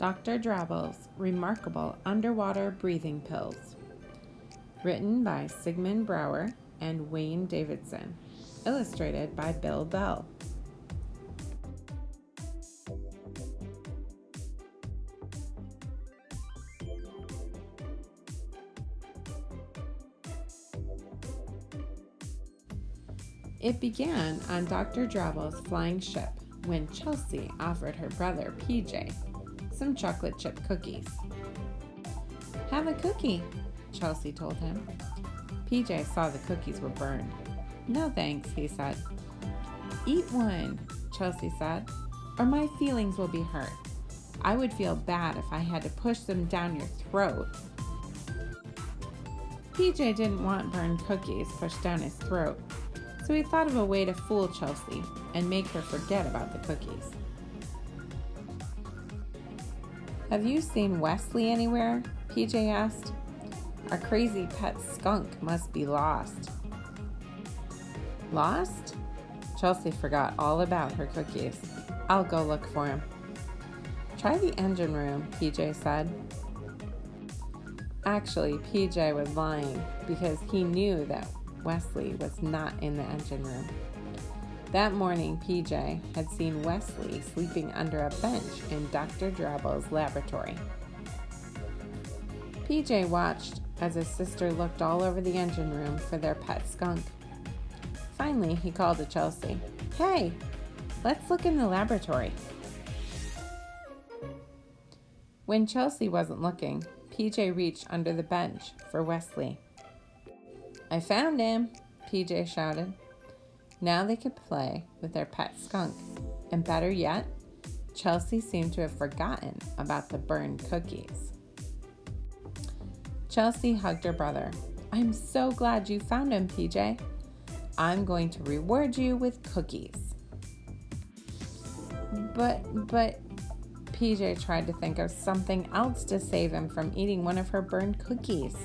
Dr. Drabble's Remarkable Underwater Breathing Pills. Written by Sigmund Brouwer and Wayne Davidson. Illustrated by Bill Bell. It began on Dr. Drabble's flying ship when Chelsea offered her brother PJ some chocolate chip cookies. "Have a cookie," Chelsea told him. PJ saw the cookies were burned. "No thanks," he said. "Eat one," Chelsea said, "or my feelings will be hurt. I would feel bad if I had to push them down your throat." PJ didn't want burned cookies pushed down his throat, so he thought of a way to fool Chelsea and make her forget about the cookies. "Have you seen Wesley anywhere?" PJ asked. "Our crazy pet skunk must be lost." "Lost?" Chelsea forgot all about her cookies. "I'll go look for him." "Try the engine room," PJ said. Actually, PJ was lying because he knew that Wesley was not in the engine room. That morning, PJ had seen Wesley sleeping under a bench in Dr. Drabble's laboratory. PJ watched as his sister looked all over the engine room for their pet skunk. Finally, he called to Chelsea. "Hey, let's look in the laboratory." When Chelsea wasn't looking, PJ reached under the bench for Wesley. "I found him," PJ shouted. Now they could play with their pet skunk, and better yet, Chelsea seemed to have forgotten about the burned cookies. Chelsea hugged her brother. "I'm so glad you found him, PJ. I'm going to reward you with cookies." But, PJ tried to think of something else to save him from eating one of her burned cookies.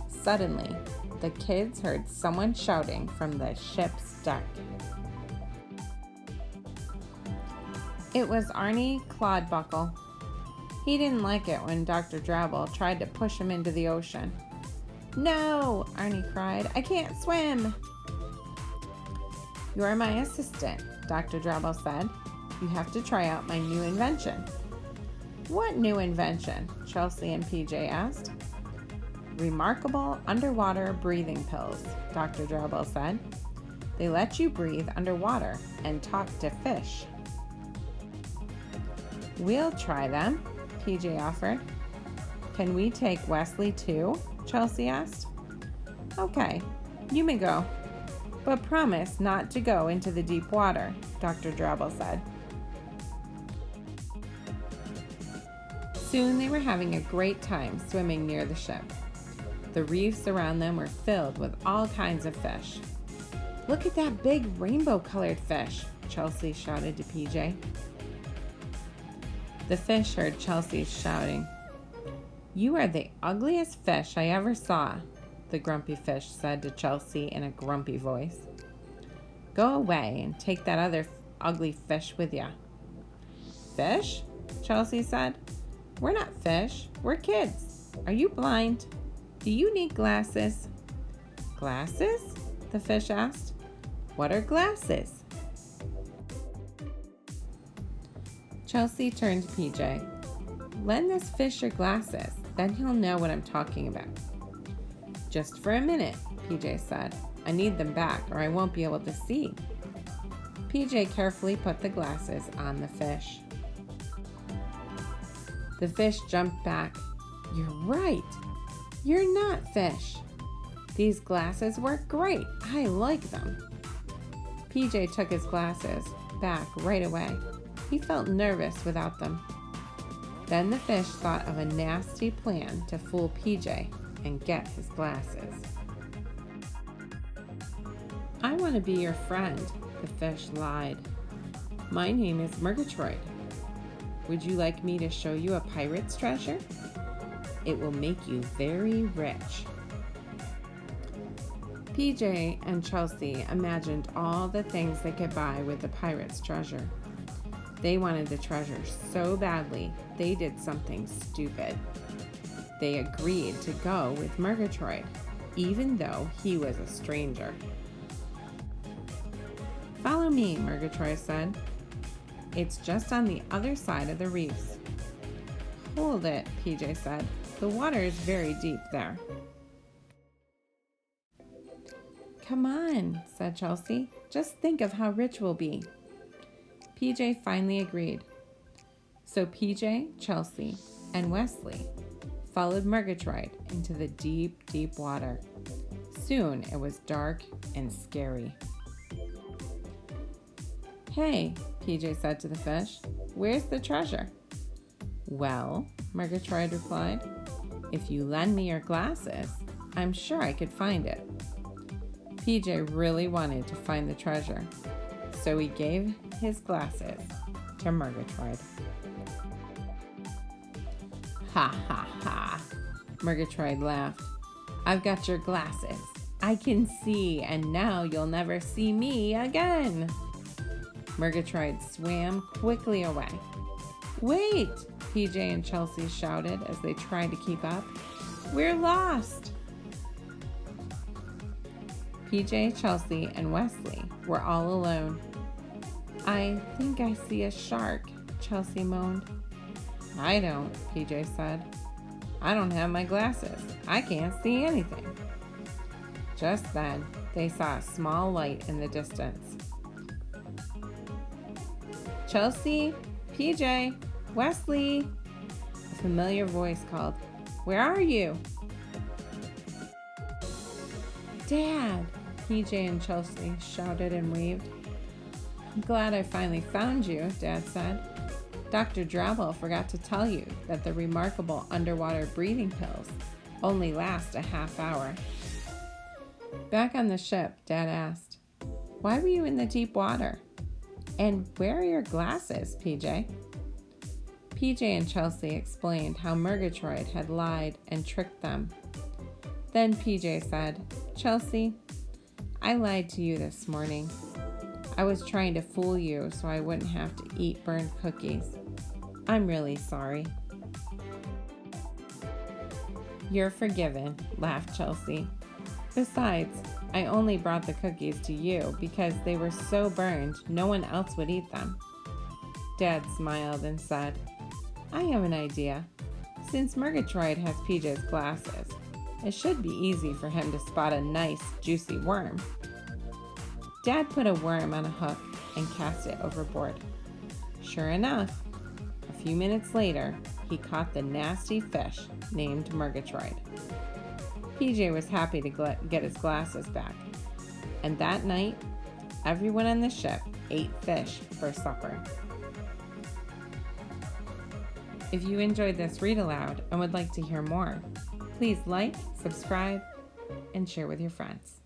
Suddenly, the kids heard someone shouting from the ship's deck. It was Arnie Clodbuckle. He didn't like it when Dr. Drabble tried to push him into the ocean. "No!" Arnie cried. "I can't swim!" "You're my assistant," Dr. Drabble said. "You have to try out my new invention." "What new invention?" Chelsea and PJ asked. "Remarkable Underwater Breathing Pills," Dr. Drabble said. "They let you breathe underwater and talk to fish." "We'll try them," PJ offered. "Can we take Wesley too?" Chelsea asked. "Okay, you may go, but promise not to go into the deep water," Dr. Drabble said. Soon they were having a great time swimming near the ship. The reefs around them were filled with all kinds of fish. "Look at that big rainbow-colored fish," Chelsea shouted to PJ. The fish heard Chelsea shouting. "You are the ugliest fish I ever saw," the grumpy fish said to Chelsea in a grumpy voice. "Go away and take that other ugly fish with you." "Fish?" Chelsea said. "We're not fish, we're kids. Are you blind? Do you need glasses?" "Glasses?" the fish asked. "What are glasses?" Chelsea turned to PJ. "Lend this fish your glasses, then he'll know what I'm talking about." "Just for a minute," PJ said. "I need them back or I won't be able to see." PJ carefully put the glasses on the fish. The fish jumped back. "You're right. You're not fish. These glasses work great. I like them." PJ took his glasses back right away. He felt nervous without them. Then the fish thought of a nasty plan to fool PJ and get his glasses. "I want to be your friend," the fish lied. "My name is Murgatroyd. Would you like me to show you a pirate's treasure? It will make you very rich." PJ and Chelsea imagined all the things they could buy with the pirate's treasure. They wanted the treasure so badly, they did something stupid. They agreed to go with Murgatroyd, even though he was a stranger. "Follow me," Murgatroyd said. "It's just on the other side of the reefs." "Hold it," PJ said. "The water is very deep there." "Come on," said Chelsea. "Just think of how rich we'll be." PJ finally agreed. So PJ, Chelsea, and Wesley followed Murgatroyd into the deep, deep water. Soon it was dark and scary. "Hey," PJ said to the fish, "where's the treasure?" "Well," Murgatroyd replied, "if you lend me your glasses, I'm sure I could find it." PJ really wanted to find the treasure, so he gave his glasses to Murgatroyd. "Ha ha ha," Murgatroyd laughed. "I've got your glasses. I can see, and now you'll never see me again." Murgatroyd swam quickly away. "Wait!" PJ and Chelsea shouted as they tried to keep up. "We're lost!" PJ, Chelsea, and Wesley were all alone. "I think I see a shark," Chelsea moaned. "I don't," PJ said. "I don't have my glasses. I can't see anything." Just then, they saw a small light in the distance. "Chelsea, PJ, Wesley," a familiar voice called. "Where are you?" "Dad," PJ and Chelsea shouted and waved. "I'm glad I finally found you," Dad said. "Dr. Drabble forgot to tell you that the remarkable underwater breathing pills only last a half hour." Back on the ship, Dad asked, "Why were you in the deep water? And where are your glasses, PJ?" PJ and Chelsea explained how Murgatroyd had lied and tricked them. Then PJ said, "Chelsea, I lied to you this morning. I was trying to fool you so I wouldn't have to eat burned cookies. I'm really sorry." "You're forgiven," laughed Chelsea. "Besides, I only brought the cookies to you because they were so burned no one else would eat them." Dad smiled and said, "I have an idea. Since Murgatroyd has PJ's glasses, it should be easy for him to spot a nice, juicy worm." Dad put a worm on a hook and cast it overboard. Sure enough, a few minutes later, he caught the nasty fish named Murgatroyd. PJ was happy to get his glasses back, and that night, everyone on the ship ate fish for supper. If you enjoyed this read aloud and would like to hear more, please like, subscribe, and share with your friends.